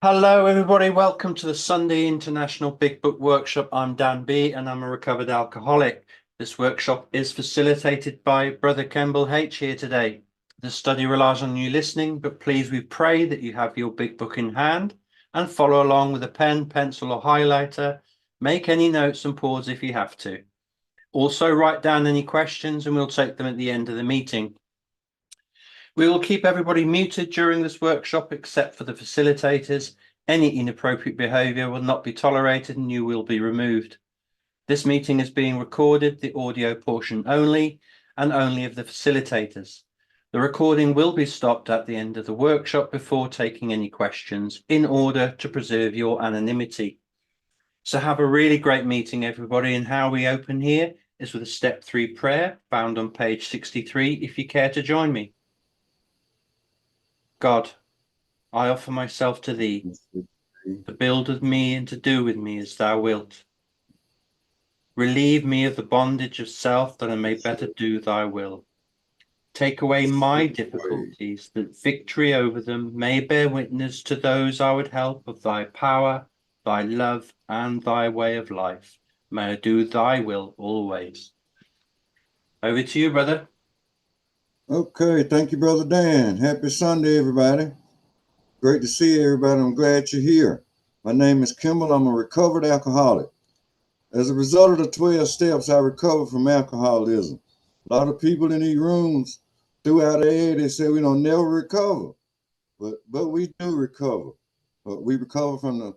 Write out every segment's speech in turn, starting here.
Hello, everybody. Welcome to the Sunday International Big Book Workshop. I'm Dan B, and I'm a recovered alcoholic. This workshop is facilitated by Brother Kemble H here today. The study relies on you listening, but please, we pray that you have your big book in hand and follow along with a pen, pencil, or highlighter. Make any notes and pause if you have to. Also, write down any questions, and we'll take them at the end of the meeting. We will keep everybody muted during this workshop except for the facilitators. Any inappropriate behaviour will not be tolerated and you will be removed. This meeting is being recorded, the audio portion only, and only of the facilitators. The recording will be stopped at the end of the workshop before taking any questions in order to preserve your anonymity. So have a really great meeting, everybody, and how we open here is with a step 3 prayer found on page 63 if you care to join me. God, I offer myself to thee, to build with me and to do with me as thou wilt. Relieve me of the bondage of self that I may better do thy will. Take away my difficulties, that victory over them may bear witness to those I would help of thy power, thy love, and thy way of life. May I do thy will always. Over to you, brother. Okay, thank you, Brother Dan. Happy Sunday, everybody. Great to see everybody. I'm glad you're here. My name is Kimball. I'm a recovered alcoholic. As a result of the 12 steps, I recovered from alcoholism. A lot of people in these rooms throughout the area, they say we don't never recover, but we do recover. We recover from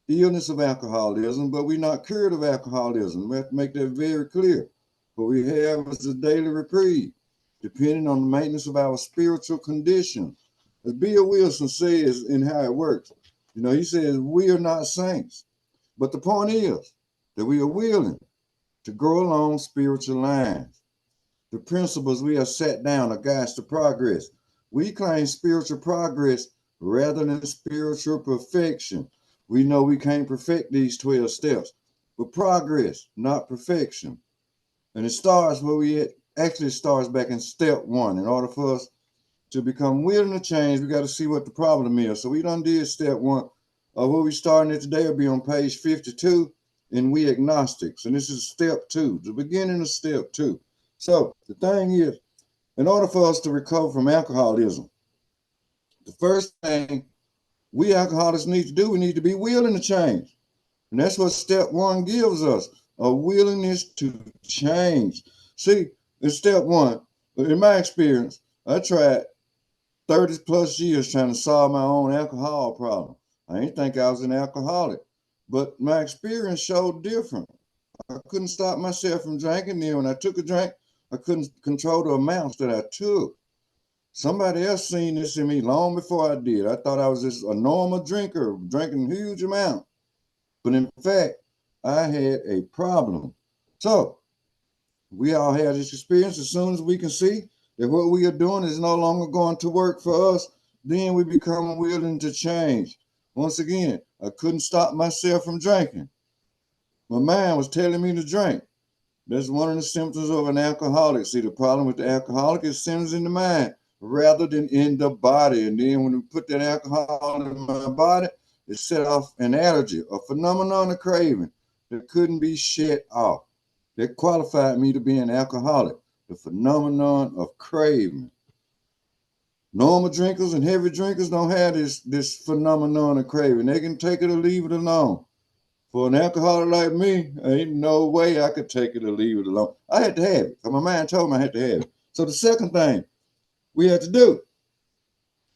the illness of alcoholism, but we're not cured of alcoholism. We have to make that very clear. What we have is a daily reprieve, depending on the maintenance of our spiritual condition. As Bill Wilson says in how it works, he says, we are not saints. But the point is that we are willing to grow along spiritual lines. The principles we have set down are guides to progress. We claim spiritual progress rather than spiritual perfection. We know we can't perfect these 12 steps, but progress, not perfection. And it starts where actually starts back in step 1. In order for us to become willing to change, we got to see what the problem is. So we done did step 1. Where we starting at today will be on page 52 in We Agnostics. And this is step 2, the beginning of step 2. So the thing is, in order for us to recover from alcoholism, the first thing we alcoholics need to do, we need to be willing to change. And that's what step 1 gives us, a willingness to change. See, in step 1, in my experience, I tried 30 plus years trying to solve my own alcohol problem. I didn't think I was an alcoholic, but my experience showed different. I couldn't stop myself from drinking. Then when I took a drink, I couldn't control the amounts that I took. Somebody else seen this in me long before I did. I thought I was just a normal drinker, drinking huge amounts. But in fact, I had a problem. So we all have this experience. As soon as we can see that what we are doing is no longer going to work for us, then we become willing to change. Once again, I couldn't stop myself from drinking. My mind was telling me to drink. That's one of the symptoms of an alcoholic. See, the problem with the alcoholic is symptoms in the mind rather than in the body. And then when we put that alcohol in my body, it set off an allergy, a phenomenon of craving that couldn't be shut off. That qualified me to be an alcoholic, the phenomenon of craving. Normal drinkers and heavy drinkers don't have this phenomenon of craving. They can take it or leave it alone. For an alcoholic like me, ain't no way I could take it or leave it alone. I had to have it, because my mind told me I had to have it. So the second thing we had to do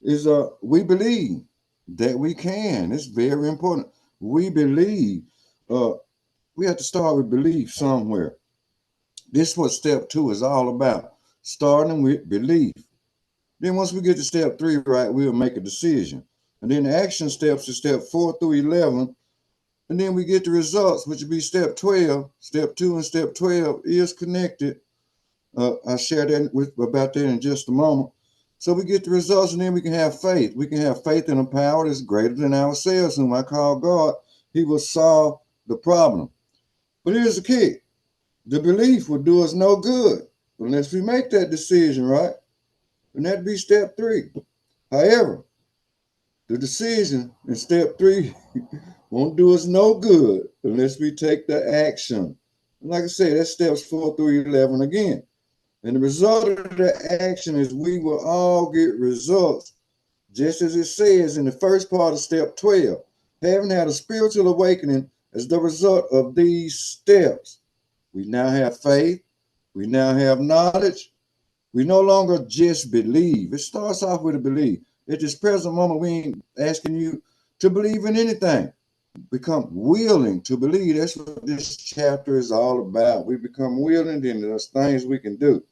is we believe that we can. It's very important. We believe. We have to start with belief somewhere. This is what step 2 is all about, starting with belief. Then once we get to step 3 right, we'll make a decision. And then the action steps is step 4 through 11. And then we get the results, which would be step 12. Step 2 and step 12 is connected. I'll share about that in just a moment. So we get the results, and then we can have faith. We can have faith in a power that's greater than ourselves, whom I call God. He will solve the problem. But here's the key. The belief will do us no good unless we make that decision, right? And that'd be step 3. However, The decision in step 3 won't do us no good unless we take the action. And like I said, that's steps 4 through 11 again. And the result of the action is we will all get results, just as it says in the first part of step 12. Having had a spiritual awakening as the result of these steps, we now have faith, we now have knowledge, we no longer just believe. It starts off with a belief. At this present moment, we ain't asking you to believe in anything. Become willing to believe. That's what this chapter is all about. We become willing, and there's things we can do.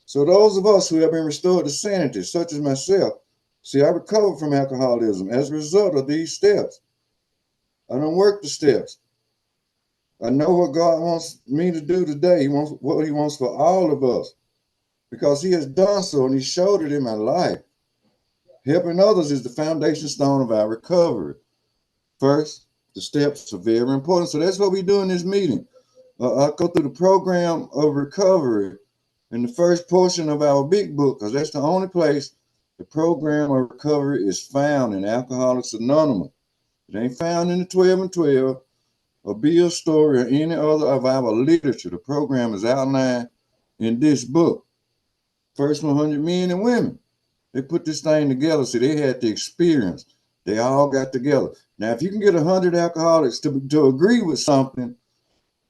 So those of us who have been restored to sanity, such as myself, see, I recovered from alcoholism as a result of these steps. I don't work the steps. I know what God wants me to do today. He wants what He wants for all of us, because He has done so and He showed it in my life. Helping others is the foundation stone of our recovery. First, the steps are very important. So that's what we do in this meeting. I go through the program of recovery in the first portion of our big book, because that's the only place the program of recovery is found in Alcoholics Anonymous. It ain't found in the 12 and 12 or Bill's story or any other of our literature. The program is outlined in this book. First 100 men and women. They put this thing together, so they had the experience. They all got together. Now, if you can get 100 alcoholics to agree with something,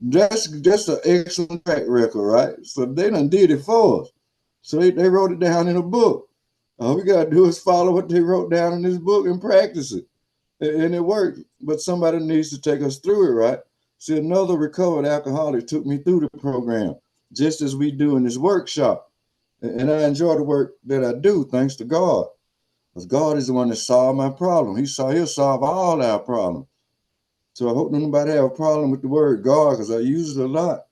that's an excellent track record, right? So they done did it for us. So they wrote it down in a book. All we got to do is follow what they wrote down in this book and practice it. And it worked. But somebody needs to take us through it, right? See, another recovered alcoholic took me through the program, just as we do in this workshop. And I enjoy the work that I do, thanks to God. Because God is the one that solved my problem. He'll solve all our problems. So I hope nobody have a problem with the word God, because I use it a lot.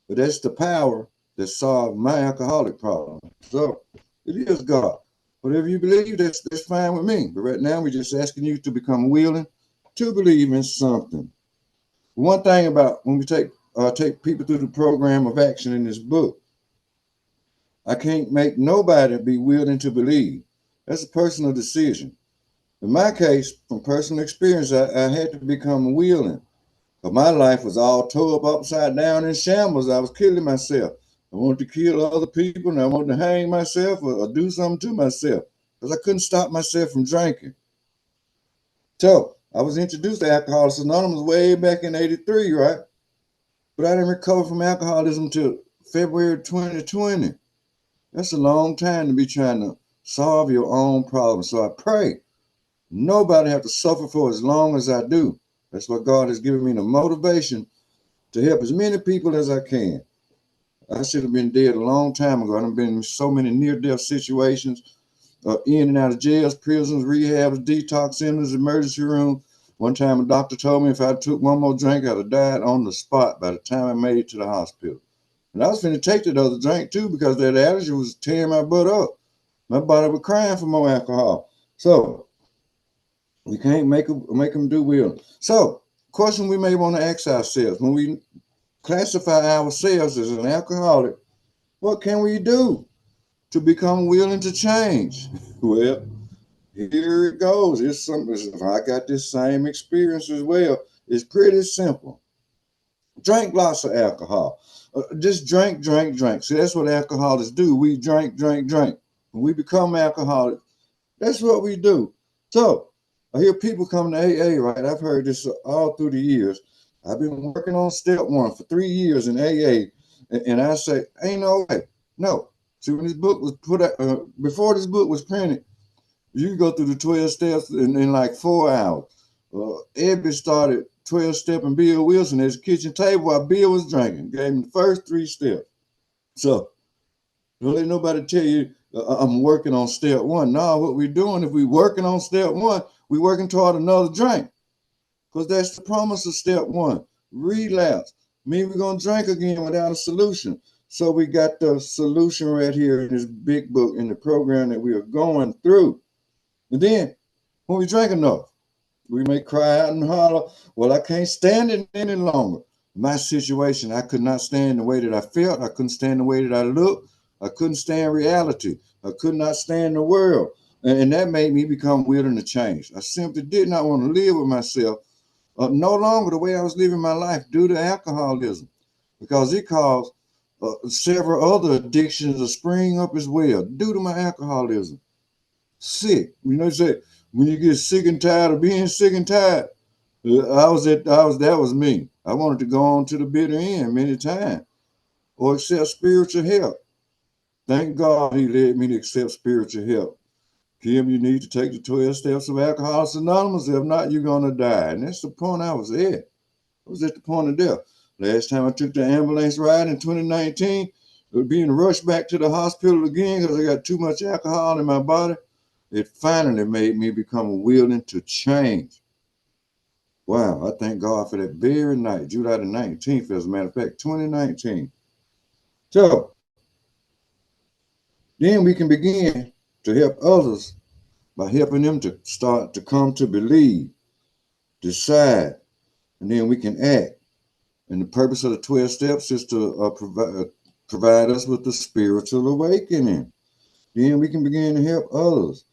But that's the power that solved my alcoholic problem. So it is God. Whatever you believe, that's fine with me. But right now, we're just asking you to become willing to believe in something. One thing about when we take people through the program of action in this book, I can't make nobody be willing to believe. That's a personal decision. In my case, from personal experience, I had to become willing. But my life was all tore up, upside down, in shambles. I was killing myself. I wanted to kill other people, and I wanted to hang myself or do something to myself, because I couldn't stop myself from drinking. So I was introduced to Alcoholics Anonymous way back in '83, right? But I didn't recover from alcoholism until February 2020. That's a long time to be trying to solve your own problems. So I pray nobody have to suffer for as long as I do. That's why God has given me the motivation to help as many people as I can. I should have been dead a long time ago. I've been in so many near-death situations, in and out of jails, prisons, rehabs, detox centers, emergency room. One time a doctor told me if I took one more drink, I'd have died on the spot by the time I made it to the hospital. And I was finna take that other drink too, because that allergy was tearing my butt up. My body was crying for more alcohol. So we can't make them do well. So, question we may want to ask ourselves when we classify ourselves as an alcoholic, what can we do to become willing to change? Well, here it goes. It's something. I got this same experience as well. It's pretty simple. Drink lots of alcohol. Just drink. See, that's what alcoholics do. We drink. When we become alcoholics, that's what we do. So I hear people come to AA, right? I've heard this all through the years. I've been working on step 1 for 3 years in AA, and I say, ain't no way. No. See, when this book was put out, before this book was printed, you can go through the 12 steps in like 4 hours. Ebby started 12 step and Bill Wilson at his kitchen table while Bill was drinking. Gave him the first 3 steps. So don't let nobody tell you I'm working on step 1. No, what we're doing, if we're working on step 1, we're working toward another drink. Because that's the promise of step 1. Relapse. Mean we're going to drink again without a solution. So we got the solution right here in this big book in the program that we are going through. And then when we drink enough, we may cry out and holler, well, I can't stand it any longer. My situation, I could not stand the way that I felt. I couldn't stand the way that I looked. I couldn't stand reality. I could not stand the world. And that made me become willing to change. I simply did not want to live with myself no longer the way I was living my life due to alcoholism, because it caused several other addictions to spring up as well due to my alcoholism. Sick, you say when you get sick and tired of being sick and tired. That was me. I wanted to go on to the bitter end many times or accept spiritual help. Thank God he led me to accept spiritual help. Kim, you need to take the 12 steps of Alcoholics Anonymous. If not, you're going to die. And that's the point I was at. I was at the point of death. Last time I took the ambulance ride in 2019, being rushed back to the hospital again because I got too much alcohol in my body. It finally made me become willing to change. Wow, I thank God for that very night, July the 19th, as a matter of fact, 2019. So then we can begin to help others by helping them to start to come to believe, decide, and then we can act. And the purpose of the 12 steps is to provide us with the spiritual awakening. Then we can begin to help others.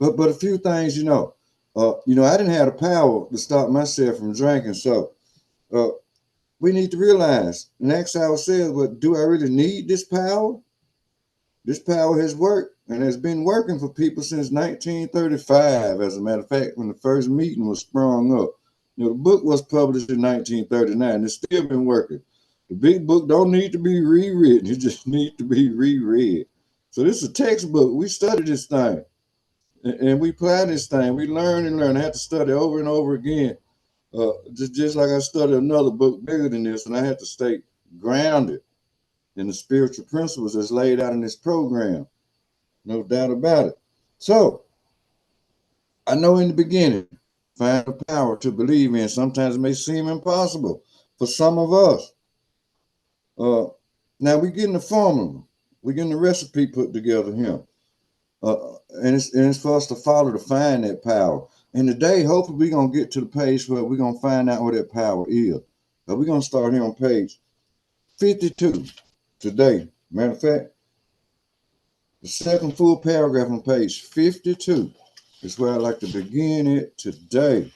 But a few things, I didn't have the power to stop myself from drinking. So we need to realize and ask ourselves, well, do I really need this power? This power has worked and has been working for people since 1935. As a matter of fact, when the first meeting was sprung up. The book was published in 1939. It's still been working. The big book don't need to be rewritten. It just needs to be reread. So this is a textbook. We study this thing. And we apply this thing. We learn and learn. I have to study over and over again. Just like I studied another book bigger than this, and I had to stay grounded in the spiritual principles that's laid out in this program. No doubt about it. So I know in the beginning, find the power to believe in. Sometimes it may seem impossible for some of us. Now we're getting the formula. We're getting the recipe put together here. And it's for us to follow to find that power. And today, hopefully, we're going to get to the page where we're going to find out what that power is. We're going to start here on page 52 today. Matter of fact, the second full paragraph on page 52 is where I like to begin it today.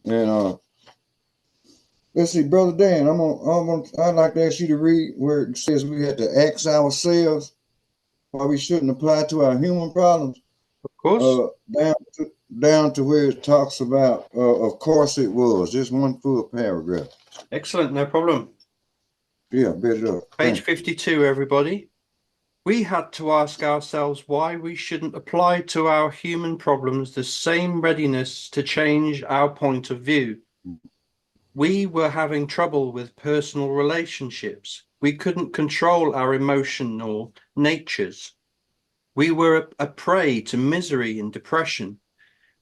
And let's see, Brother Dan, I'd like to ask you to read where it says we had to ask ourselves why we shouldn't apply to our human problems. Of course. Down to where it talks about, of course it was, just one full paragraph. Excellent, no problem. Yeah, bet it up. Page 52, everybody. We had to ask ourselves why we shouldn't apply to our human problems the same readiness to change our point of view. We were having trouble with personal relationships. We couldn't control our emotional natures. We were a prey to misery and depression.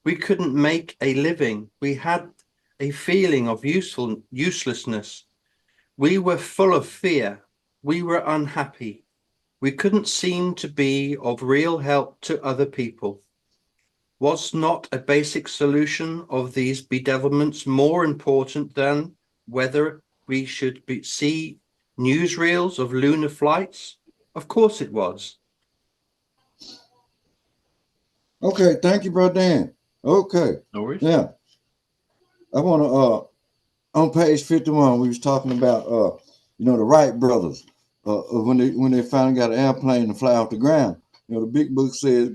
We couldn't make a living. We had a feeling of uselessness. We were full of fear. We were unhappy. We couldn't seem to be of real help to other people. Was not a basic solution of these bedevilments more important than whether we should see newsreels of lunar flights? Of course it was. Okay, thank you, Brother Dan. Okay. No worries. Now, I want to, on page 51, we was talking about, the Wright brothers. When they finally got an airplane to fly off the ground. The big book says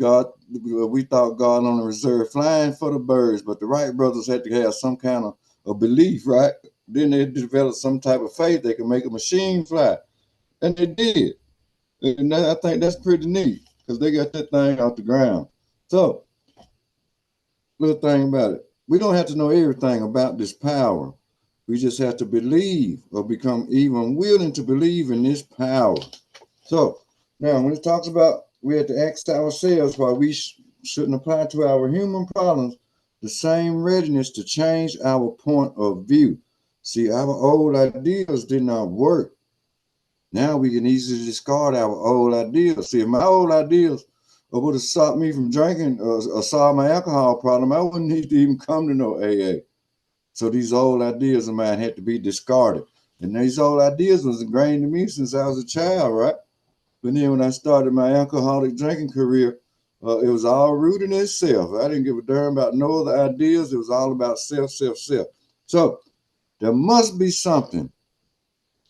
we thought God only reserved flying for the birds, but the Wright brothers had to have some kind of a belief, right? Then they developed some type of faith they could make a machine fly. And they did. And I think that's pretty neat because they got that thing off the ground. So, little thing about it, we don't have to know everything about this power. We just have to believe or become even willing to believe in this power. So now when it talks about we have to ask ourselves why we shouldn't apply to our human problems the same readiness to change our point of view. See, our old ideas did not work. Now we can easily discard our old ideas. See, if my old ideas would have stopped me from drinking or solved my alcohol problem, I wouldn't need to even come to no AA. So these old ideas of mine had to be discarded. And these old ideas was ingrained in me since I was a child, right? But then when I started my alcoholic drinking career, It was all rooted in self. I didn't give a darn about no other ideas. It was all about self, self, self. So there must be something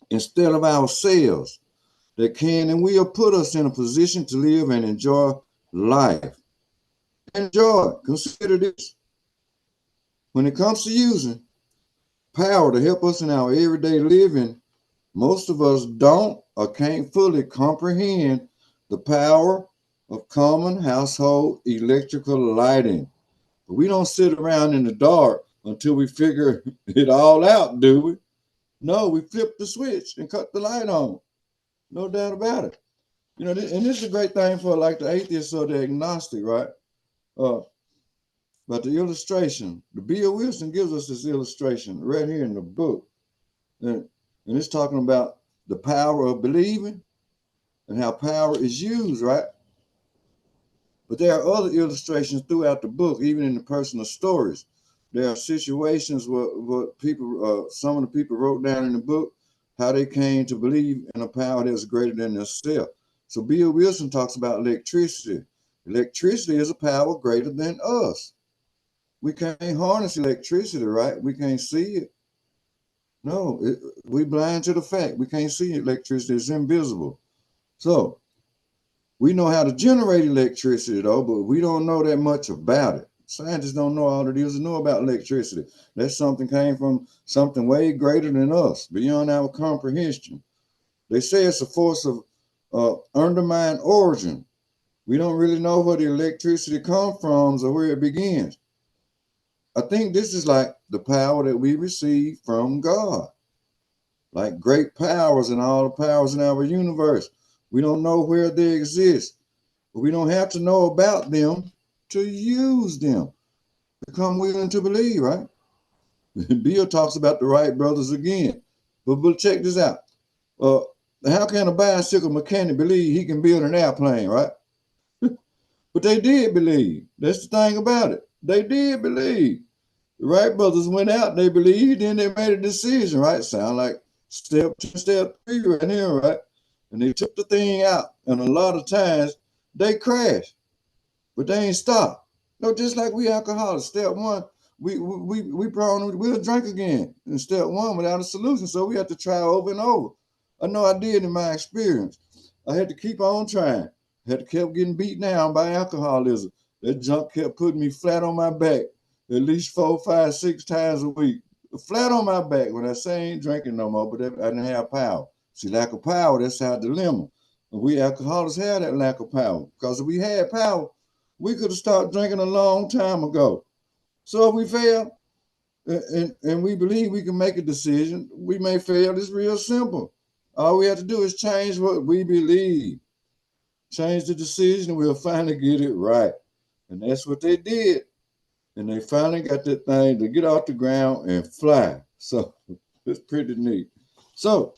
instead of ourselves that can and will put us in a position to live and enjoy life. Enjoy. Consider this. When it comes to using power to help us in our everyday living, most of us don't or can't fully comprehend the power of common household electrical lighting. But we don't sit around in the dark until we figure it all out, do we? No, we flip the switch and cut the light on. No doubt about it. You know, and this is a great thing for like the atheist or the agnostic, right? Uh, but the illustration, the Bill Wilson gives us this illustration right here in the book. And it's talking about the power of believing and how power is used, right? But there are other illustrations throughout the book, even in the personal stories. There are situations where people, some of the people wrote down in the book how they came to believe in a power that's greater than themselves. So Bill Wilson talks about electricity. Electricity is a power greater than us. We can't harness electricity, right? We can't see it. No, we blind to the fact. We can't see electricity. It's invisible. So we know how to generate electricity, though, but we don't know that much about it. Scientists don't know all it is to know about electricity. That something came from something way greater than us, beyond our comprehension. They say it's a force of undetermined origin. We don't really know where the electricity comes from or where it begins. I think this is like the power that we receive from God, like great powers and all the powers in our universe. We don't know where they exist. But we don't have to know about them to use them. Become willing to believe, right? Bill talks about the Wright brothers again. But check this out. Uh, how can a bicycle mechanic believe he can build an airplane, right? But they did believe. That's the thing about it. They did believe. The Wright brothers went out, they believed, then they made a decision, right? Sound like step 2, step 3 right here, right? And they took the thing out. And a lot of times they crashed. But they ain't stop. No, just like we alcoholics. Step 1, we prone, we'll drink again. In step 1 without a solution. So we have to try over and over. I know I did in my experience. I had to keep on trying. I had to keep getting beat down by alcoholism. That junk kept putting me flat on my back at least 4, 5, 6 times a week. Flat on my back when I say I ain't drinking no more, but I didn't have power. See, lack of power, that's our dilemma. And we alcoholics have that lack of power. Because if we had power, we could have started drinking a long time ago. So if we fail and we believe we can make a decision, we may fail. It's real simple. All we have to do is change what we believe. Change the decision, and we'll finally get it right. And that's what they did. And they finally got that thing to get off the ground and fly. So it's pretty neat. So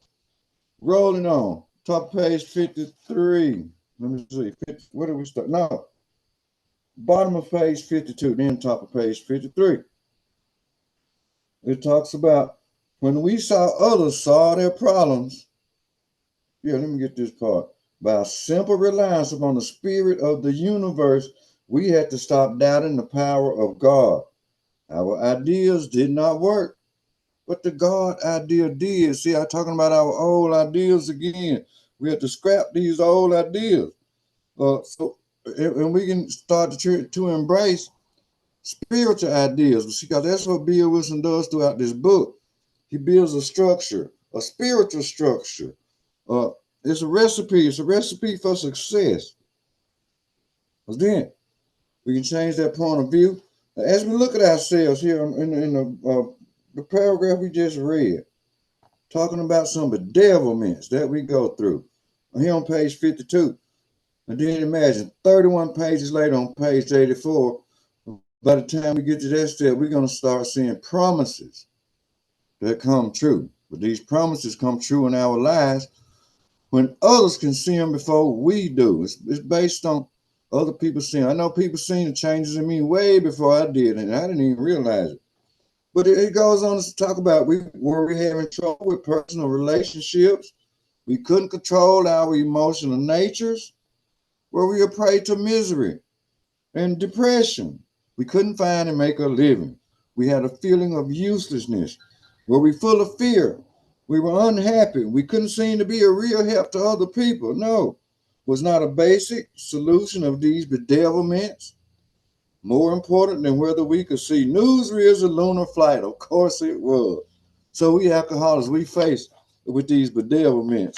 rolling on, top page 53. Let me see, where do we start? No, bottom of page 52, then top of page 53. It talks about when we saw others solve their problems. Yeah, let me get this part. By a simple reliance upon the spirit of the universe, we had to stop doubting the power of God. Our ideas did not work, but the God idea did. See, I'm talking about our old ideas again. We have to scrap these old ideas. And we can start to embrace spiritual ideas. Because that's what Bill Wilson does throughout this book. He builds a structure, a spiritual structure. It's a recipe. It's a recipe for success. Because then we can change that point of view. As we look at ourselves here in the paragraph we just read, talking about some bedevilments that we go through. Here on page 52. And then imagine 31 pages later on page 84, by the time we get to that step, we're going to start seeing promises that come true. But these promises come true in our lives when others can see them before we do. It's based on other people seeing. I know people seen the changes in me way before I did, and I didn't even realize it. But it goes on to talk about were we having trouble with personal relationships. We couldn't control our emotional natures. Were we a prey to misery? and depression. We couldn't find and make a living. We had a feeling of uselessness. Were we full of fear? We were unhappy. We couldn't seem to be a real help to other people. No. Was not a basic solution of these bedevilments more important than whether we could see newsreels of lunar flight? Of course it was. So we alcoholics, we face with these bedevilments.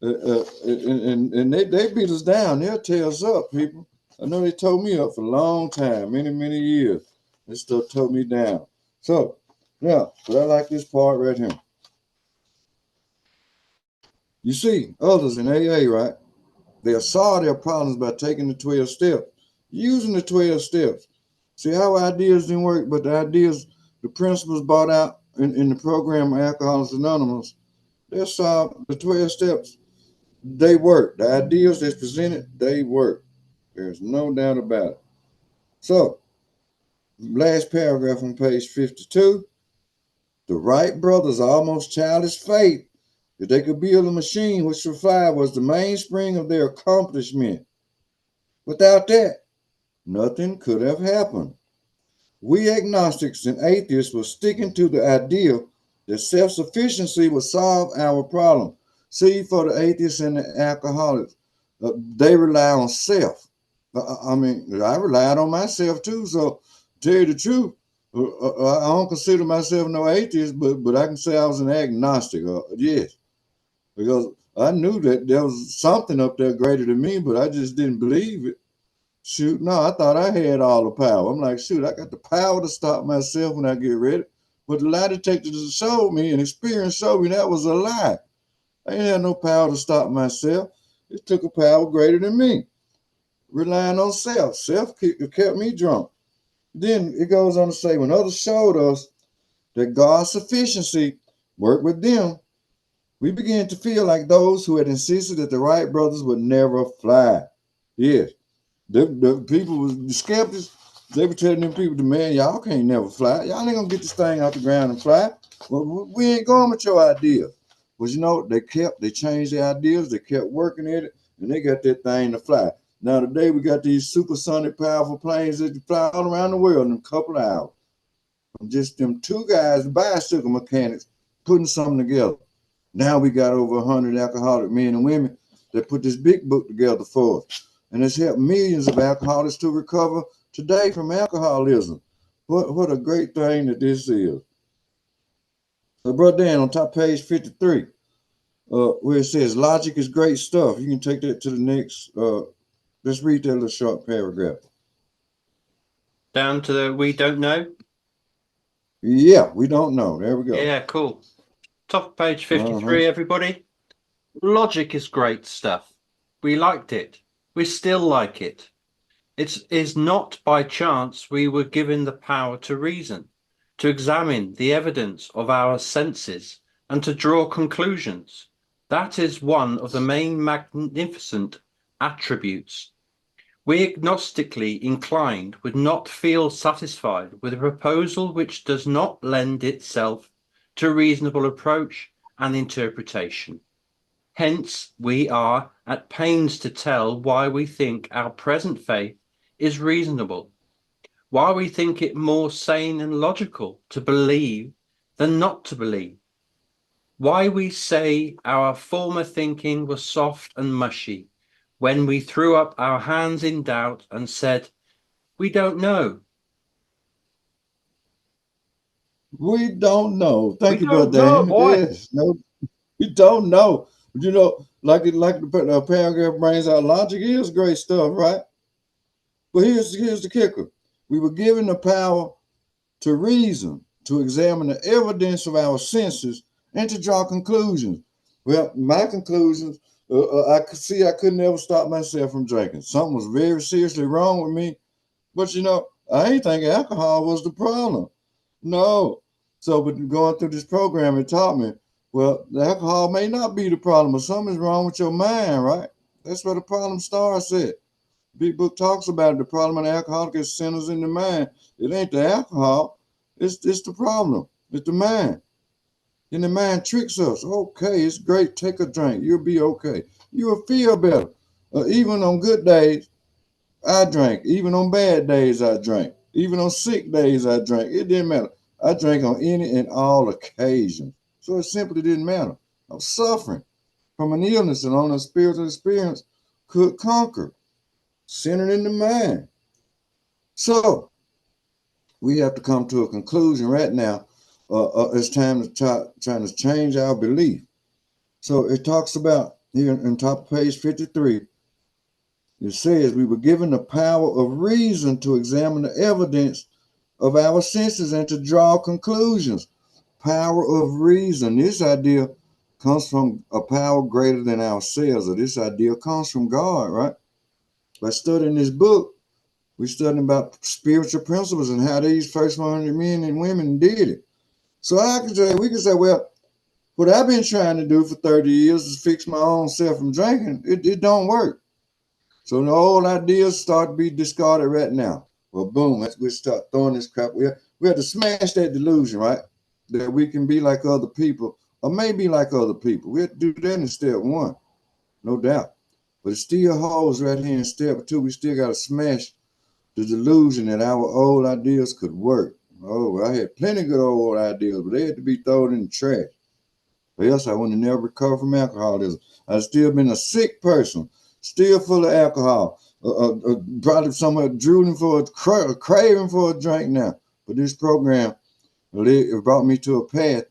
And they beat us down. They'll tear us up, people. I know they tore me up for a long time, many, many years. They still tore me down. So, now, but I like this part right here. You see, others in AA, right? They solve their problems by taking the 12 steps, using the 12 steps. See how ideas didn't work, but the ideas, the principles brought out in the program of Alcoholics Anonymous, they solved the 12 steps. They work. The ideas that's presented, they work. There's no doubt about it. So, last paragraph on page 52. The Wright brothers' almost childish faith that they could build a machine which would fly was the mainspring of their accomplishment. Without that, nothing could have happened. We agnostics and atheists were sticking to the idea that self-sufficiency would solve our problem. See, for the atheists and the alcoholics, they rely on self. I mean, I relied on myself too. So, to tell you the truth, I don't consider myself no atheist, but I can say I was an agnostic. Yes, because I knew that there was something up there greater than me, but I just didn't believe it. Shoot, no, I thought I had all the power. I'm like, shoot, I got the power to stop myself when I get ready. But the lie detectors showed me and experience showed me that was a lie. I ain't had no power to stop myself. It took a power greater than me. Relying on self. Self kept me drunk. Then it goes on to say, when others showed us that God's sufficiency worked with them, we began to feel like those who had insisted that the Wright brothers would never fly. Yes. The people, the skeptics, they were telling them people, man, y'all can't never fly. Y'all ain't gonna get this thing off the ground and fly. Well, we ain't going with your idea. But you know, they changed their ideas, they kept working at it, and they got that thing to fly. Now today we got these supersonic powerful planes that fly all around the world in a couple of hours. Just them two guys, bicycle mechanics, putting something together. Now we got over 100 alcoholic men and women that put this big book together for us. And it's helped millions of alcoholics to recover today from alcoholism. What a great thing that this is. So, Brother Dan, on top page 53, where it says logic is great stuff. You can take that to the next, let's read that little short paragraph. Down to the we don't know. Yeah, we don't know. There we go. Yeah, cool. Top page 53, everybody. Logic is great stuff. We liked it. We still like it. It is not by chance we were given the power to reason, to examine the evidence of our senses, and to draw conclusions. That is one of the main magnificent attributes. We agnostically inclined would not feel satisfied with a proposal which does not lend itself to reasonable approach and interpretation. Hence, we are at pains to tell why we think our present faith is reasonable, why we think it more sane and logical to believe than not to believe, why we say our former thinking was soft and mushy when we threw up our hands in doubt and said, we don't know. We don't know. Thank you, don't Brother know, Dan. boy. Yes, no, we don't know. You know, like the paragraph brings out, logic is great stuff, right? But here's the kicker. We were given the power to reason, to examine the evidence of our senses, and to draw conclusions. Well, my conclusions, I could see I couldn't ever stop myself from drinking. Something was very seriously wrong with me. But you know, I ain't think alcohol was the problem. No. So, but going through this program, it taught me, well, the alcohol may not be the problem, but something's wrong with your mind, right? That's where the problem starts at. Big book talks about it. The problem of the alcoholic is centers in the mind. It ain't the alcohol. It's the problem. It's the mind. And the mind tricks us. Okay, it's great. Take a drink. You'll be okay. You'll feel better. Even on good days, I drank. Even on bad days, I drank. Even on sick days, I drank. It didn't matter. I drank on any and all occasions. So it simply didn't matter. I was suffering from an illness and only a spiritual experience could conquer, centered in the mind. So we have to come to a conclusion right now. It's time to trying to change our belief. So it talks about here on top of page 53. It says we were given the power of reason to examine the evidence of our senses and to draw conclusions. Power of reason. This idea comes from a power greater than ourselves, or this idea comes from God, right? By studying this book, we're studying about spiritual principles and how these first 100 men and women did it. So we can say, well, what I've been trying to do for 30 years is fix my own self from drinking. It don't work. So the old ideas start to be discarded right now. Well, boom, as we start throwing this crap, we have to smash that delusion, right? That we can be like other people or maybe like other people. We have to do that in step one, no doubt. But it still holds right here in step two. We still got to smash the delusion that our old ideas could work. Oh, I had plenty of good old ideas, but they had to be thrown in the trash. Or else I wouldn't have never recovered from alcoholism. I'd still been a sick person, still full of alcohol, probably somewhere drooling for a craving for a drink now. But this program, it brought me to a path,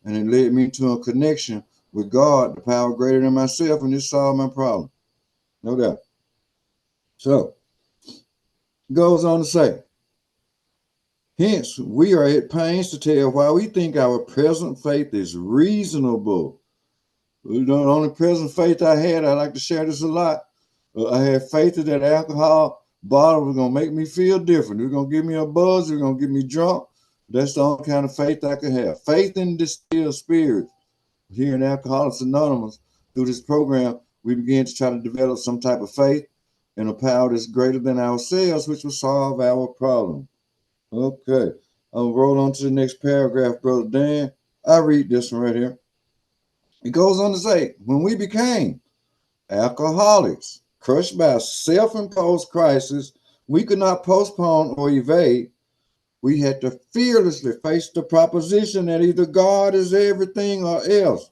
and it led me to a connection with God, the power greater than myself, and it solved my problem. No doubt. So, it goes on to say, hence, we are at pains to tell why we think our present faith is reasonable. You know, the only present faith I had, I like to share this a lot. I had faith that that alcohol bottle was going to make me feel different. It was going to give me a buzz. It was going to get me drunk. That's the only kind of faith I could have. Faith in distilled spirits. Here in Alcoholics Anonymous, through this program, we began to try to develop some type of faith in a power that's greater than ourselves, which will solve our problem. Okay, I'll roll on to the next paragraph, Brother Dan. I read this one right here. It goes on to say, when we became alcoholics, crushed by a self-imposed crisis we could not postpone or evade, we had to fearlessly face the proposition that either God is everything or else.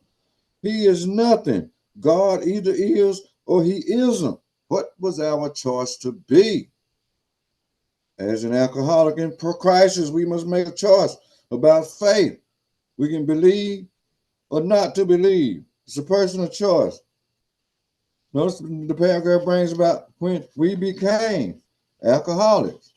He is nothing. God either is or he isn't. What was our choice to be? As an alcoholic in crisis, we must make a choice about faith. We can believe or not to believe. It's a personal choice. Notice the paragraph brings about when we became alcoholics.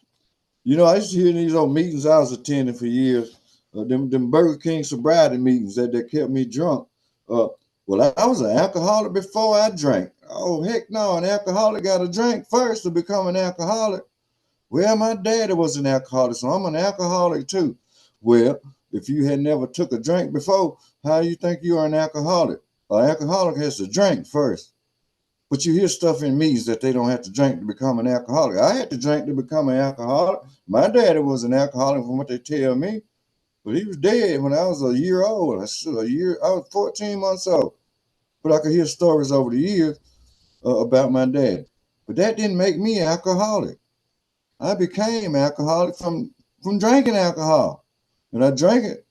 You know, I used to hear these old meetings I was attending for years, them Burger King sobriety meetings that kept me drunk. Well, I was an alcoholic before I drank. Oh, heck no, an alcoholic got to drink first to become an alcoholic. Well, my daddy was an alcoholic, so I'm an alcoholic too. Well, if you had never took a drink before, how do you think you are an alcoholic? An alcoholic has to drink first. But you hear stuff in meetings that they don't have to drink to become an alcoholic. I had to drink to become an alcoholic. My daddy was an alcoholic from what they tell me, but he was dead when I was a year old. I was 14 months old. But I could hear stories over the years about my dad. But that didn't make me alcoholic. I became alcoholic from drinking alcohol. And I drank it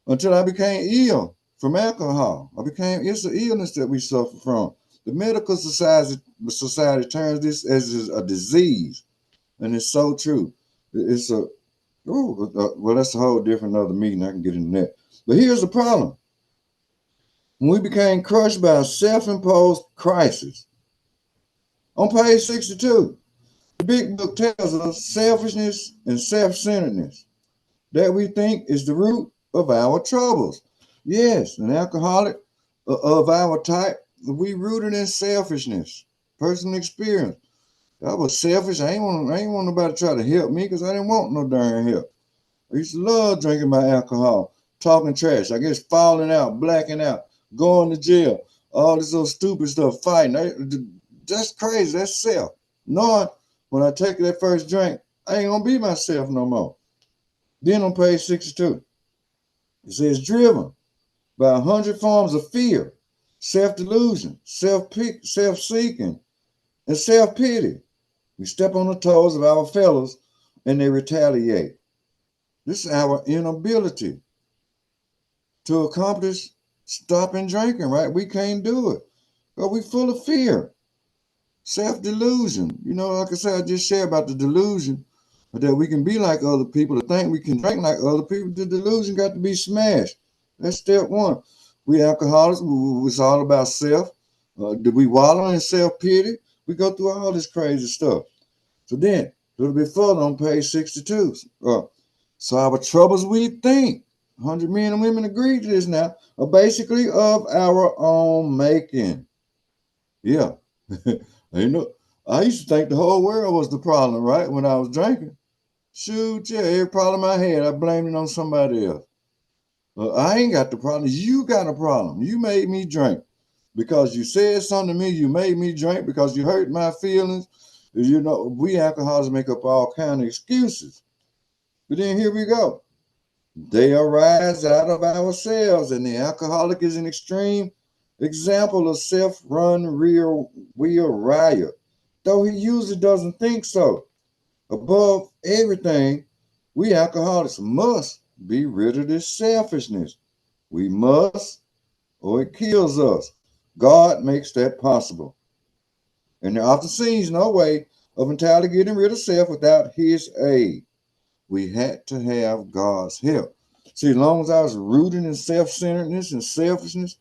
until I became ill from alcohol. It's an illness that we suffer from. The medical society terms this as a disease, and it's so true. It's well, that's a whole different other meeting. I can get into that. But here's the problem. When we became crushed by a self-imposed crisis, on page 62, the big book tells us selfishness and self-centeredness that we think is the root of our troubles. Yes, an alcoholic of our type, we rooted in selfishness, personal experience. I was selfish. I ain't want nobody to try to help me because I didn't want no darn help. I used to love drinking my alcohol, talking trash, I guess falling out, blacking out, going to jail, all this little stupid stuff, fighting. That's crazy. That's self. Knowing when I take that first drink, I ain't gonna be myself no more. Then on page 62, it says driven by 100 forms of fear, self-delusion, self-seeking, and self-pity. We step on the toes of our fellows and they retaliate. This is our inability to accomplish stopping drinking, right? We can't do it. But we full of fear, self-delusion. You know, like I said, I just shared about the delusion that we can be like other people, to think we can drink like other people. The delusion got to be smashed. That's step one. We alcoholics, it's all about self. Do we wallow in self-pity? We go through all this crazy stuff. So then, a little bit further on page 62. So our troubles we think, 100 men and women agree to this now, are basically of our own making. Yeah. You know, I used to think the whole world was the problem, right? When I was drinking. Shoot, yeah, every problem I had, I blamed it on somebody else. I ain't got the problem. You got a problem. You made me drink. Because you said something to me, you made me drink because you hurt my feelings. You know, we alcoholics make up all kind of excuses. But then here we go. They arise out of ourselves, and the alcoholic is an extreme example of self-run real wheel riot, though he usually doesn't think so. Above everything, we alcoholics must be rid of this selfishness. We must, or it kills us. God makes that possible. And there often seems no way of entirely getting rid of self without his aid. We had to have God's help. See, as long as I was rooted in self-centeredness and selfishness,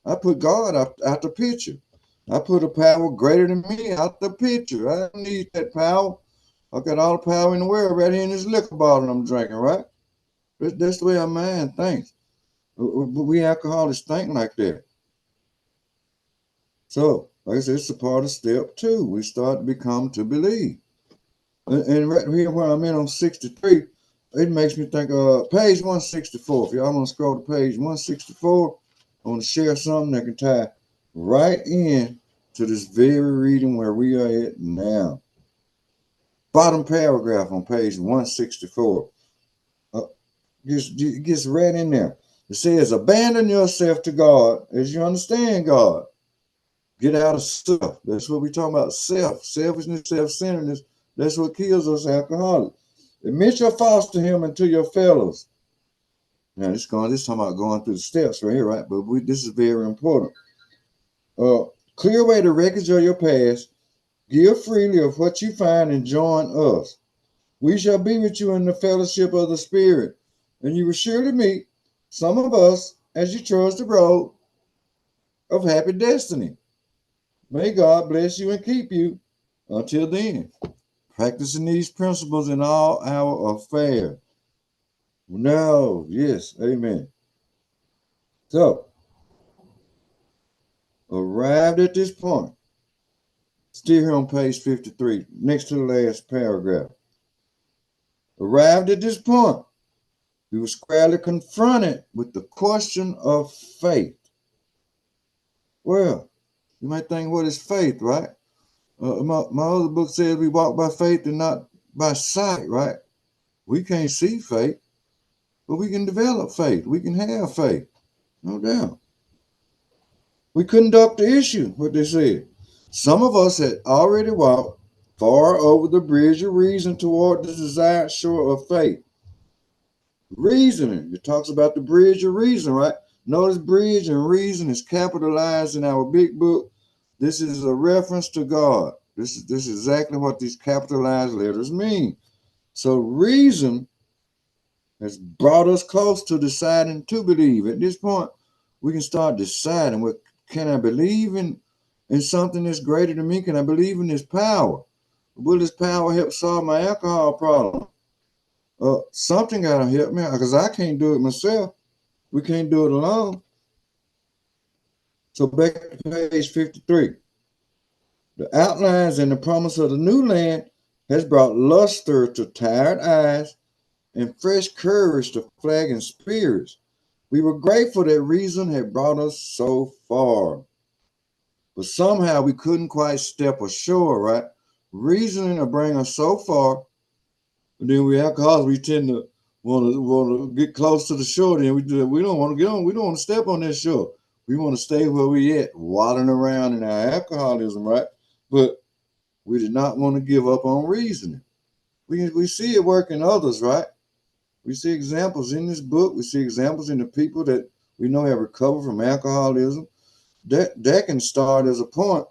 I put God out the picture. I put a power greater than me out the picture. I don't need that power. I got all the power in the world right here in this liquor bottle I'm drinking, right? That's the way our mind thinks. But we alcoholics think like that. So, like I said, it's a part of step two. We start to become to believe. And right here where I'm in on 63, it makes me think page 164. If y'all want to scroll to page 164, I want to share something that can tie right in to this very reading where we are at now. Bottom paragraph on page 164. Gets right in there. It says, abandon yourself to God as you understand God. Get out of self. That's what we're talking about. Selfishness, self-centeredness. That's what kills us alcoholics. Admit your faults to him and to your fellows. Now, this talking about going through the steps right here, right? But this is very important. Clear away the wreckage of your past. Give freely of what you find and join us. We shall be with you in the fellowship of the Spirit, and you will surely meet some of us as you trudge the road of happy destiny. May God bless you and keep you until then. Practicing these principles in all our affairs. No, yes, amen. So, arrived at this point, still here on page 53, next to the last paragraph. Arrived at this point, we were squarely confronted with the question of faith. Well, you might think, what is faith, right? My other book says we walk by faith and not by sight, right? We can't see faith, but we can develop faith. We can have faith, no doubt. We couldn't duck the issue, what they said. Some of us had already walked far over the bridge of reason toward the desired shore of faith. Reasoning, it talks about the bridge of reason, right? Notice bridge and reason is capitalized in our big book. This is a reference to God. This is exactly what these capitalized letters mean. So reason has brought us close to deciding to believe. At this point, we can start deciding, what can I believe in something that's greater than me? Can I believe in this power? Will this power help solve my alcohol problem? Something gotta help me, because I can't do it myself. We can't do it alone. So back to page 53. The outlines and the promise of the new land has brought luster to tired eyes and fresh courage to flagging spirits. We were grateful that reason had brought us so far. But somehow we couldn't quite step ashore, right? Reasoning to bring us so far, and then we alcoholics, we tend to want to get close to the shore. Then we don't want to get on. We don't want to step on that shore. We want to stay where we at, waddling around in our alcoholism, right? But We did not want to give up on reasoning. We see it work in others, right? We see examples in this book. We see examples in the people that we know have recovered from alcoholism. That can start as a point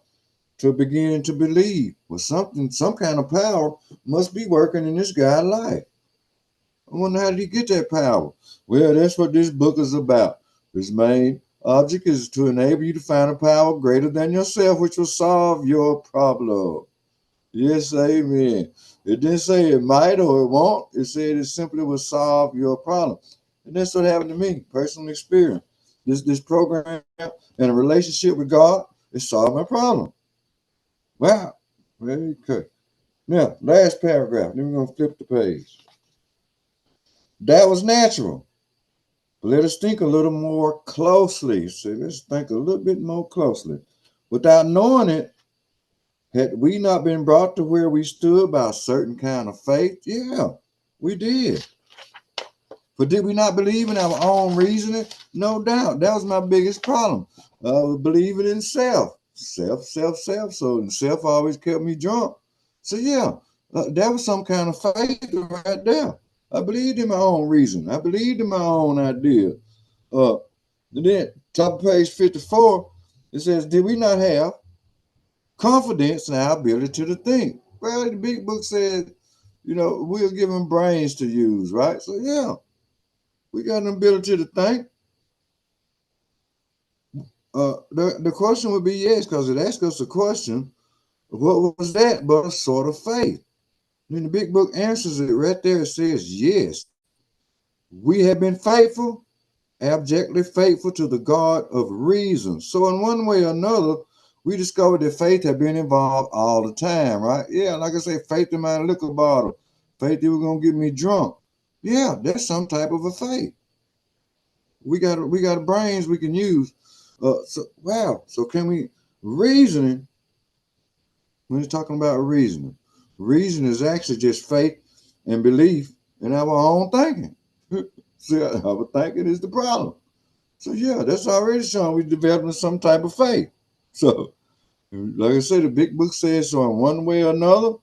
to begin to believe, well, some kind of power must be working in this guy's life. I wonder, how did he get that power? Well, that's what this book is about. Its main object is to enable you to find a power greater than yourself, which will solve your problem. Yes, amen. It didn't say it might or it won't. It said it simply will solve your problem. And that's what happened to me, personal experience. This program and a relationship with God, it solved my problem. Wow. Very good. Now, last paragraph. Then we're going to flip the page. That was natural. But let us think a little more closely. See, let's think a little bit more closely. Without knowing it, had we not been brought to where we stood by a certain kind of faith? Yeah, we did. But did we not believe in our own reasoning? No doubt. That was my biggest problem. Believing in self. Self. So self always kept me drunk. So yeah, that was some kind of faith right there. I believed in my own reason. I believed in my own idea. Then top of page 54, it says, did we not have confidence in our ability to think? Well, the big book said, we're given brains to use, right? So yeah, we got an ability to think. The question would be yes, because it asks us a question. What was that but a sort of faith? Then the big book answers it right there. It says, yes, we have been faithful, abjectly faithful to the God of reason. So in one way or another, we discovered that faith had been involved all the time, right? Yeah, like I say, faith in my liquor bottle, faith that was gonna get me drunk. Yeah, that's some type of a faith. We got brains we can use. So can we reasoning? When you're talking about reasoning, reason is actually just faith and belief in our own thinking. See, our thinking is the problem. So yeah, that's already showing we're developing some type of faith. So, like I said, the big book says so in one way or another,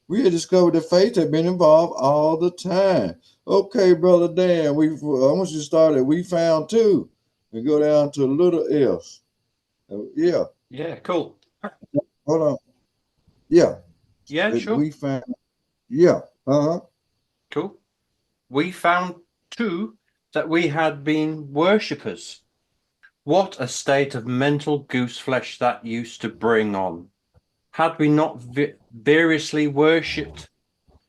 we had discovered that faith had been involved all the time. Okay, Brother Dan, I want you to start at we found two and go down to a little else. Yeah. Yeah, cool. Hold on. Yeah. Yeah, sure. We found, yeah. Uh-huh. Cool. We found too that we had been worshippers. What a state of mental gooseflesh that used to bring on. Had we not variously worshipped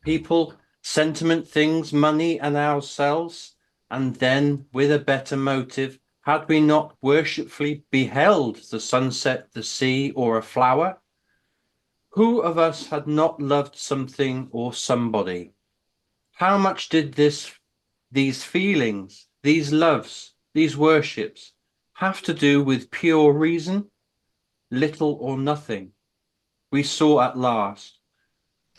people, sentiment, things, money, and ourselves, and then, with a better motive, had we not worshipfully beheld the sunset, the sea, or a flower? Who of us had not loved something or somebody? How much did these feelings, these loves, these worships have to do with pure reason? Little or nothing. We saw at last.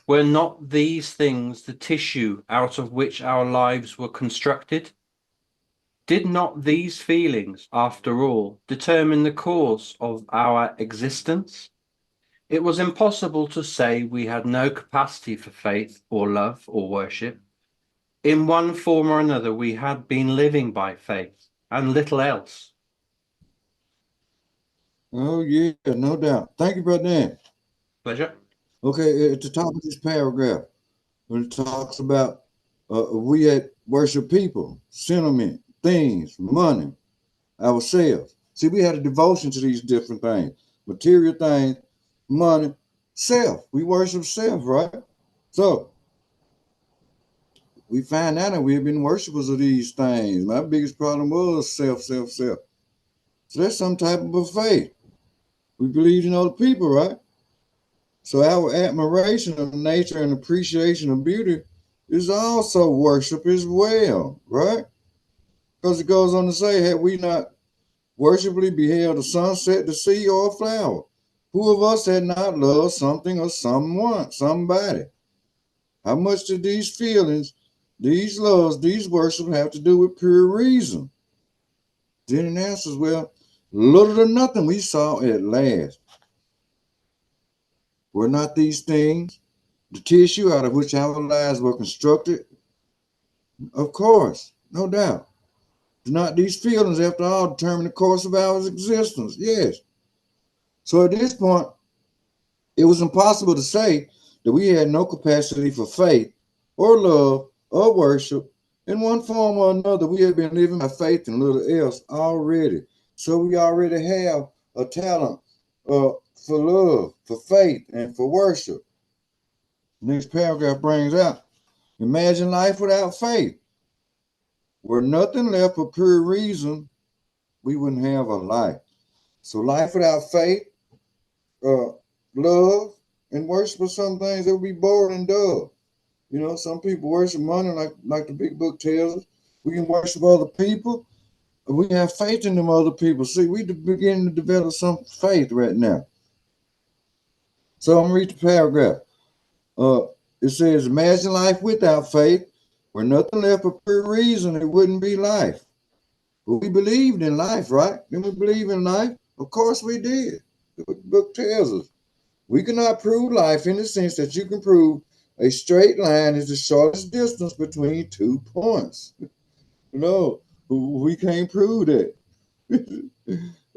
Were not these things the tissue out of which our lives were constructed? Did not these feelings, after all, determine the course of our existence? It was impossible to say we had no capacity for faith or love or worship. In one form or another, we had been living by faith and little else. Oh, yeah, no doubt. Thank you, Brother Dan. Pleasure. Okay, at the top of this paragraph, when it talks about we at worship people, sentiment, things, money, ourselves. See, we had a devotion to these different things, material things, money, self. We worship self, right? So we find out that we have been worshipers of these things. My biggest problem was self. So that's some type of a faith. We believe in other people, right? So our admiration of nature and appreciation of beauty is also worship as well, right? Because it goes on to say, had we not worshipfully beheld the sunset, the sea, or a flower, who of us had not loved something or someone, somebody? How much do these feelings, these loves, these worships have to do with pure reason? Then it answers, well, little or nothing we saw at last. Were not these things the tissue out of which our lives were constructed? Of course, no doubt. Do not these feelings, after all, determine the course of our existence? Yes. So at this point, it was impossible to say that we had no capacity for faith or love or worship. In one form or another, we had been living by faith and little else already. So we already have a talent for love, for faith, and for worship. Next paragraph brings out, imagine life without faith. Were nothing left for pure reason, we wouldn't have a life. So life without faith, uh, love, and worship are some things that would be boring and dull. You know, some people worship money, like the big book tells us. We can worship other people, and we have faith in them other people. See, we beginning to develop some faith right now. So I'm gonna read the paragraph. Uh, it says, imagine life without faith, where nothing left for pure reason, it wouldn't be life. But we believed in life, right? Didn't we believe in life? Of course we did. The book tells us. We cannot prove life in the sense that you can prove a straight line is the shortest distance between 2 points. No, we can't prove that.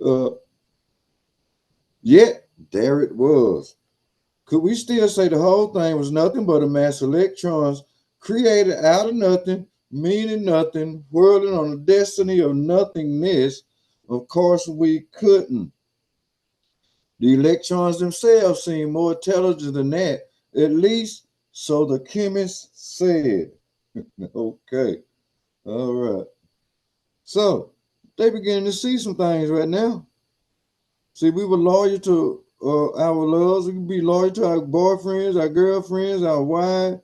uh, Yet, there it was. Could we still say the whole thing was nothing but a mass of electrons created out of nothing, meaning nothing, whirling on the destiny of nothingness? Of course, we couldn't. The electrons themselves seem more intelligent than that, at least so the chemist said. Okay, all right. So they beginning to see some things right now. See, we were loyal to our loves. We could be loyal to our boyfriends, our girlfriends, our wives,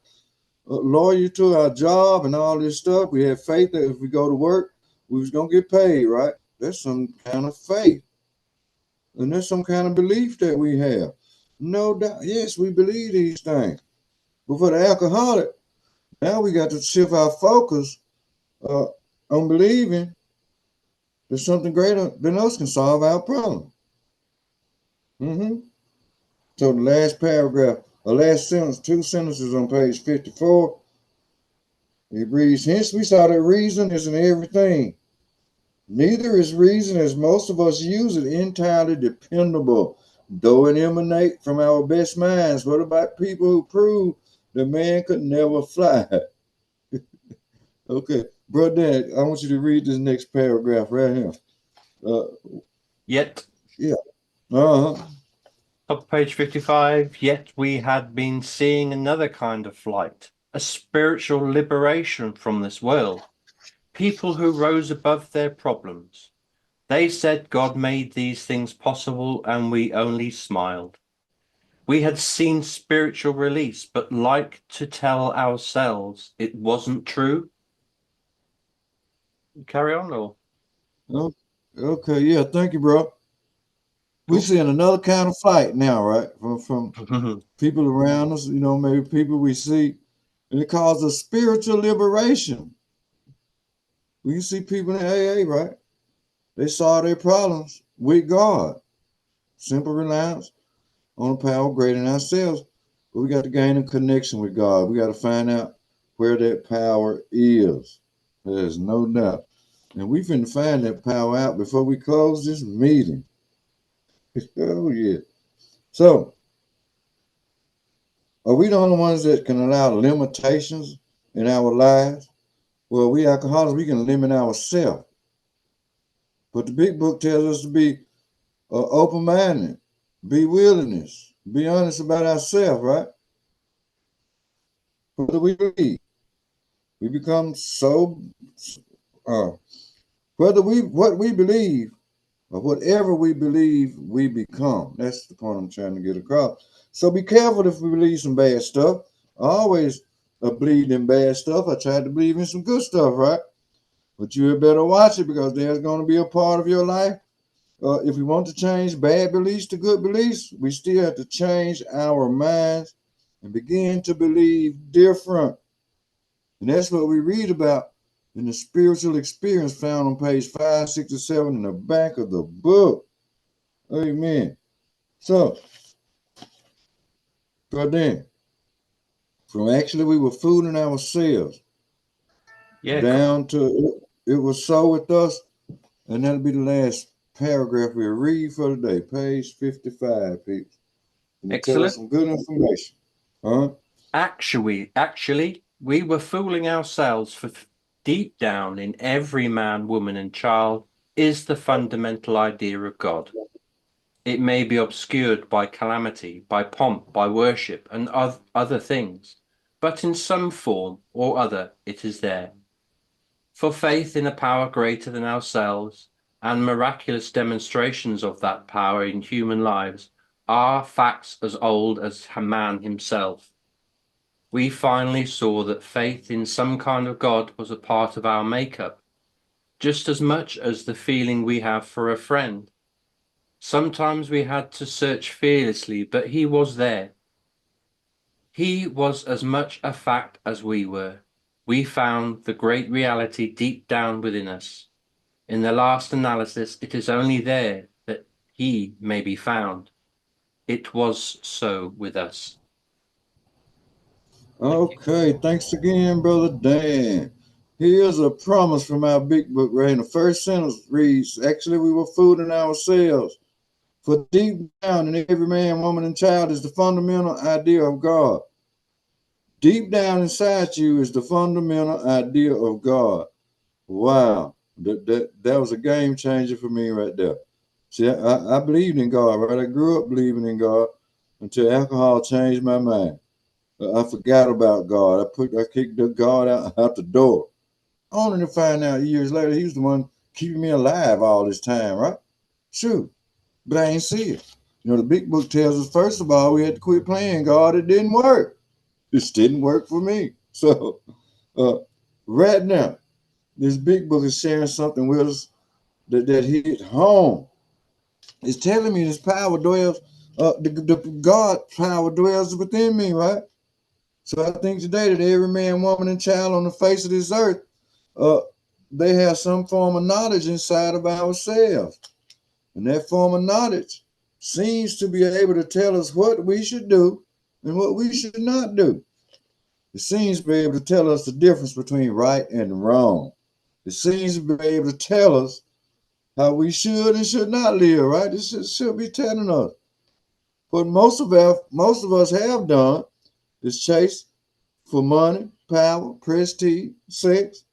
loyal to our job and all this stuff. We had faith that if we go to work, we was gonna get paid, right? That's some kind of faith. And there's some kind of belief that we have. No doubt. Yes, we believe these things. But for the alcoholic, now we got to shift our focus uh, on believing that something greater than us can solve our problem. Mm-hmm. So the last paragraph, the last sentence, 2 sentences on page 54, it reads, hence we saw that reason isn't everything. Neither is reason, as most of us use it, entirely dependable, though it emanate from our best minds. What about people who prove that man could never fly? Okay, brother, I want you to read this next paragraph right here. Uh, Yet, yeah. Uh-huh. top of page 55, yet we had been seeing another kind of flight, a spiritual liberation from this world. People who rose above their problems. They said God made these things possible and we only smiled. We had seen spiritual release, but like to tell ourselves it wasn't true. Carry on, or Oh, okay, yeah, thank you, bro. We're cool. seeing another kind of fight now, right? From people around us, you know, maybe people we see, and it calls a spiritual liberation. We can see people in AA, right? They solve their problems with God. Simple reliance on a power greater than ourselves. But we got to gain a connection with God. We got to find out where that power is. There's no doubt. And we finna find that power out before we close this meeting. Oh, yeah. So, are we the only ones that can allow limitations in our lives? Well, we alcoholics, we can limit ourselves. But the big book tells us to be open-minded, be willingness, be honest about ourselves, right? Whether we believe, we become so, uh, whether we, what we believe, or whatever we believe, we become. That's the point I'm trying to get across. So be careful if we believe some bad stuff. I always believed in bad stuff. I tried to believe in some good stuff, right? But you had better watch it because there's going to be a part of your life. If we want to change bad beliefs to good beliefs, we still have to change our minds and begin to believe different. And that's what we read about in the spiritual experience found on page 567 in the back of the book. Amen. So But then, from actually we were fooling ourselves Yeah, down to it was so with us, and that'll be the last paragraph we'll read for today, page 55, people. And it tell us excellent. some good information. Huh? Actually, we were fooling ourselves for deep down in every man, woman, and child is the fundamental idea of God. It may be obscured by calamity, by pomp, by worship, and other things, but in some form or other it is there. For faith in a power greater than ourselves and miraculous demonstrations of that power in human lives are facts as old as man himself. We finally saw that faith in some kind of God was a part of our makeup, just as much as the feeling we have for a friend. Sometimes we had to search fearlessly, but he was there. He was as much a fact as we were. We found the great reality deep down within us. In the last analysis, it is only there that he may be found. It was so with us. Thank you. Okay, thanks again, Brother Dan. Here's a promise from our big book right in the first sentence reads, actually we were fooling ourselves. For deep down in every man, woman, and child is the fundamental idea of God. Deep down inside you is the fundamental idea of God. Wow. That was a game changer for me right there. See, I believed in God, right? I grew up believing in God until alcohol changed my mind. I forgot about God. I kicked the God out the door. Only to find out years later he was the one keeping me alive all this time, right? Shoot. But I ain't see it. You know, the big book tells us, first of all, we had to quit playing God. It didn't work. This didn't work for me. So uh, right now, this big book is sharing something with us that hit home. It's telling me this power dwells, the God power dwells within me, right? So I think today that every man, woman, and child on the face of this earth, uh, they have some form of knowledge inside of ourselves. And that form of knowledge seems to be able to tell us what we should do and what we should not do. It seems to be able to tell us the difference between right and wrong. It seems to be able to tell us how we should and should not live, right? This should be telling us. What most of us have done is chase for money, power, prestige, sex,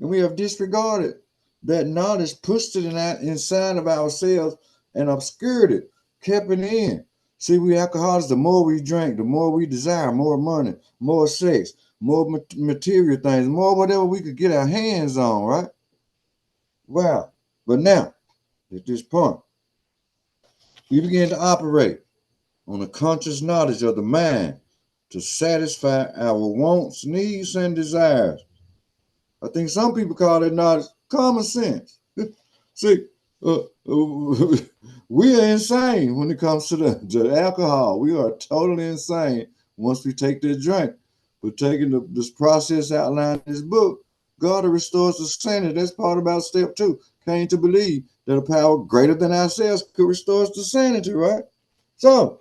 and we have disregarded that knowledge, pushed it inside of ourselves and obscured it, kept it in. See, we alcoholics, the more we drink, the more we desire more money, more sex, more material things, more whatever we could get our hands on, right? Wow. But now, at this point, we begin to operate on a conscious knowledge of the mind to satisfy our wants, needs, and desires. I think some people call it knowledge common sense. See, we are insane when it comes to the alcohol. We are totally insane once we take that drink. But taking this process outlined in this book, God restores the sanity. That's part about step 2. Came to believe that a power greater than ourselves could restore us to sanity, right? So,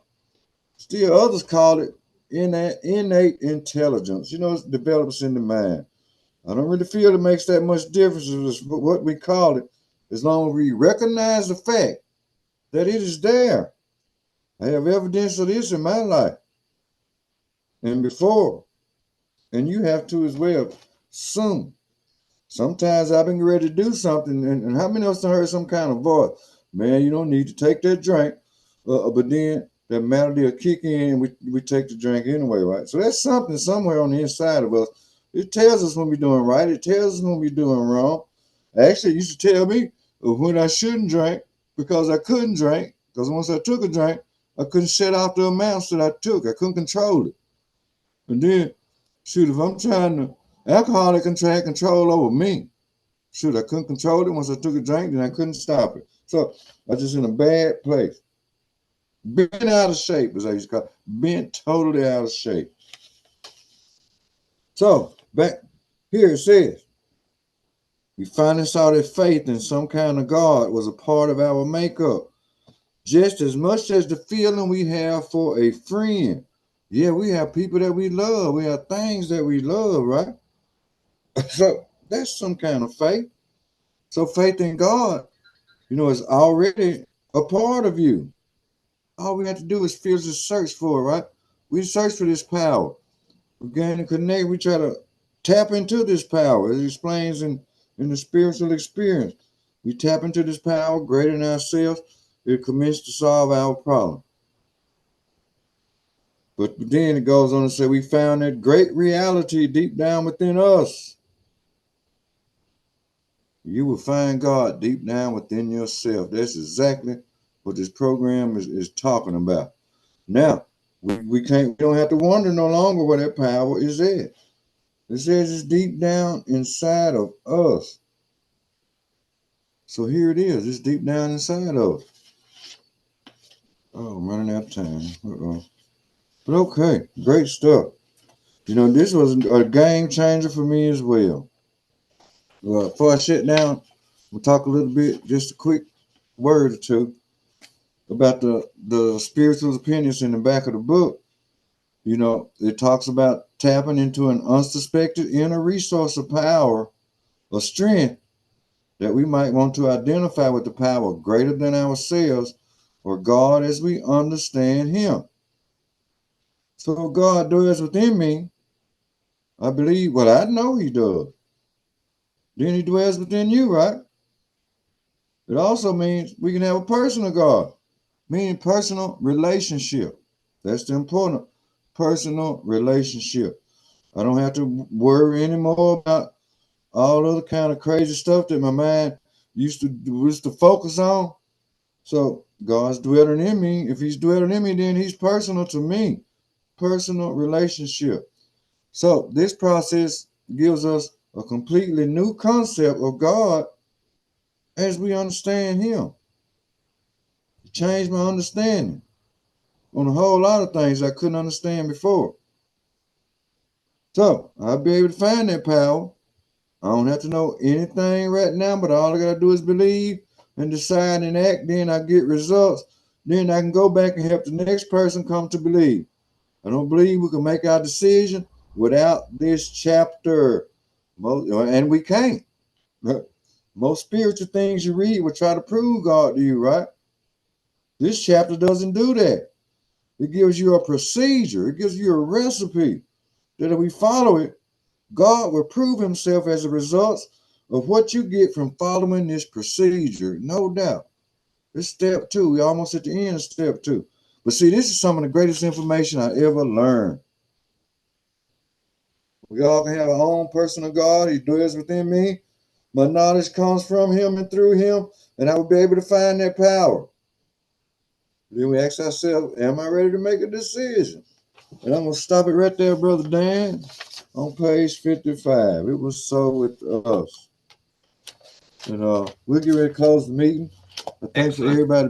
still others call it innate intelligence. You know, it develops in the mind. I don't really feel it makes that much difference what we call it, as long as we recognize the fact that it is there. I have evidence of this in my life and before, and you have to as well soon. Sometimes I've been ready to do something, and how many of us heard some kind of voice? Man, you don't need to take that drink, but then that melody will kick in, and we take the drink anyway, right? So that's something somewhere on the inside of us. It tells us when we're doing right. It tells us when we're doing wrong. Actually, it used to tell me when I shouldn't drink because I couldn't drink. Because once I took a drink, I couldn't shut off the amounts that I took. I couldn't control it. And then, shoot, if I'm trying to, alcohol that can try control over me. Shoot, I couldn't control it. Once I took a drink, then I couldn't stop it. So I was just in a bad place. Bent out of shape, as I used to call it. Bent totally out of shape. So back here it says, we finally saw that faith in some kind of God was a part of our makeup. just as much as the feeling we have for a friend. Yeah, we have people that we love. We have things that we love, right? So that's some kind of faith. So faith in God, is already a part of you. All we have to do is feel the search for it, right? We search for this power. We gain and connect. We try to tap into this power. It explains in the spiritual experience. We tap into this power greater than ourselves. It commits to solve our problem. But then it goes on to say, we found that great reality deep down within us. You will find God deep down within yourself. That's exactly what this program is talking about. Now, we don't have to wonder no longer where that power is at. It says it's deep down inside of us. So here it is. It's deep down inside of us. Oh, I'm running out of time. Uh-oh. But okay, great stuff. This was a game changer for me as well. Before I sit down, we'll talk a little bit, just a quick word or two about the spiritual opinions in the back of the book. It talks about tapping into an unsuspected inner resource of power or strength that we might want to identify with the power greater than ourselves or God as we understand Him. So God dwells within me. I believe, well, I know He does. Then He dwells within you, right? It also means we can have a personal God, meaning personal relationship. That's the important personal relationship. I don't have to worry anymore about all other kind of crazy stuff that my mind used to focus on. So God's dwelling in me. If He's dwelling in me, then He's personal to me. Personal relationship. So this process gives us a completely new concept of God as we understand Him. It changed my understanding on a whole lot of things I couldn't understand before. So I'll be able to find that power. I don't have to know anything right now, but all I gotta do is believe and decide and act. Then I get results. Then I can go back and help the next person come to believe. I don't believe we can make our decision without this chapter. And we can't. Most spiritual things you read will try to prove God to you, right? This chapter doesn't do that. It gives you a procedure. It gives you a recipe that if we follow it, God will prove Himself as a result of what you get from following this procedure, no doubt. This step 2. We're almost at the end of step 2. But see, this is some of the greatest information I ever learned. We all can have our own personal God. He dwells within me. My knowledge comes from Him and through Him, and I will be able to find that power. Then we ask ourselves, am I ready to make a decision? And I'm going to stop it right there, Brother Dan, on page 55. It was so with us. And we'll get ready to close the meeting. Thanks for everybody